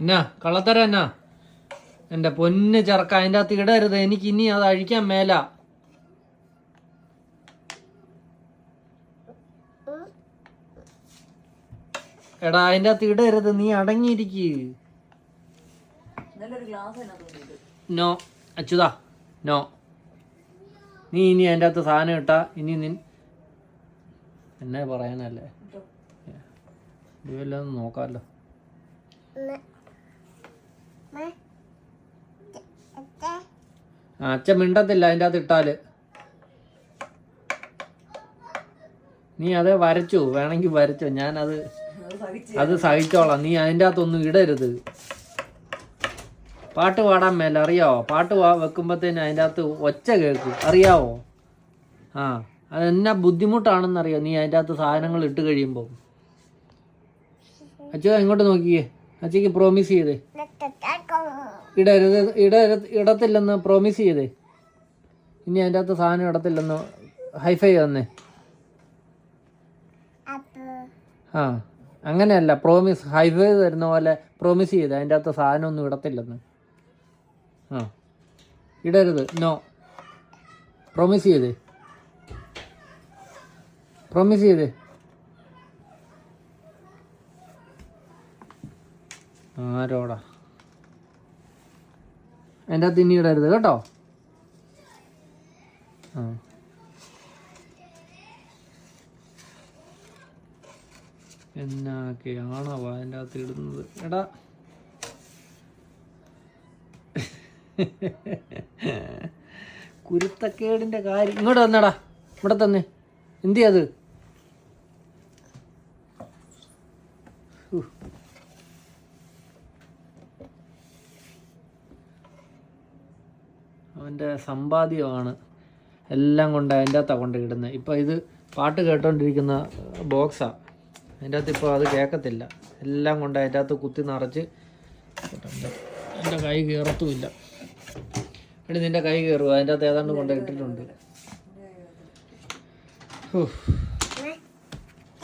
എന്നാ കള്ളത്തരം എന്നാ? എൻ്റെ പൊന്ന് ചെറുക്ക, അതിൻ്റെ അകത്ത് ഇടരുത്. എനിക്ക് ഇനി അത് അഴിക്കാൻ മേല. എടാ അതിൻ്റെ അകത്ത് ഇടരുത്, നീ അടങ്ങിയിരിക്ക്. No അച്യുതാ, no. നീ ഇനി അതിൻ്റെ അകത്ത് സാധനം ഇട്ടാ ഇനി എന്നെ പറയാനല്ലേ? ഇതുവെല്ലാം നോക്കാമല്ലോ. അച്ഛൻ മിണ്ടത്തില്ല അതിൻ്റെ അകത്ത് ഇട്ടാല്. നീ അത് വരച്ചു, വേണമെങ്കിൽ വരച്ചോ, ഞാനത് സഹിച്ചോളാം. നീ അതിൻ്റെ അകത്തൊന്നും ഇടരുത്. പാട്ട് പാടാൻ മേല, അറിയാവോ? പാട്ട് വെക്കുമ്പോഴത്തേന് അതിൻ്റെ അകത്ത് ഒച്ച കേൾക്കും, അറിയാവോ? ആ, അതെന്നാ ബുദ്ധിമുട്ടാണെന്നറിയോ നീ അതിൻ്റെ അകത്ത് സാധനങ്ങൾ ഇട്ട് കഴിയുമ്പോൾ. അച്ഛ ഇങ്ങോട്ട് നോക്കിയേ, അച്ഛക്ക് പ്രോമിസ് ചെയ്തേ ഇടത്തില്ലെന്ന് പ്രോമിസ് ചെയ്തേ. ഇനി അതിൻ്റെ അകത്ത് സാധനം ഇടത്തില്ലെന്ന് ഹൈഫൈ തന്നേ. ആ, അങ്ങനെയല്ല, പ്രോമിസ് ഹൈഫൈ തരുന്ന പോലെ പ്രോമിസ് ചെയ്തേ അതിൻ്റെ അകത്ത് സാധനമൊന്നും ഇടത്തില്ലെന്ന്. ആ, ഇടരുത്, നോ. പ്രോമിസ് ചെയ്തേ, പ്രോമിസ് ചെയ്തേ. ആരോടാ? അതിൻ്റെ അകത്ത് ഇനി ഇടരുത് കേട്ടോ. ആ, എന്നൊക്കെയാണോ അതിൻ്റെ അകത്ത് ഇടുന്നത്? എടാ കുരുത്തക്കേടിൻ്റെ കാര്യം. ഇങ്ങോട്ട് തന്നെടാ, ഇവിടെ തന്നെ. എന്ത് അത്? അവൻ്റെ സമ്പാദ്യമാണ് എല്ലാം കൊണ്ട് അതിൻ്റെ അകത്താണ് കൊണ്ട് ഇടുന്നത്. ഇപ്പോൾ ഇത് പാട്ട് കേട്ടോണ്ടിരിക്കുന്ന ബോക്സാണ്. അതിൻ്റെ അകത്ത് ഇപ്പോൾ അത് കേൾക്കത്തില്ല. എല്ലാം കൊണ്ട് അതിൻ്റെ അകത്ത് കുത്തി നിറച്ച്. എൻ്റെ കൈ കയറത്തുമില്ല. എടി നിൻ്റെ കൈ കയറുക, അതിൻ്റെ അകത്ത് ഏതാണ്ട് കൊണ്ട് ഇട്ടിട്ടുണ്ട്.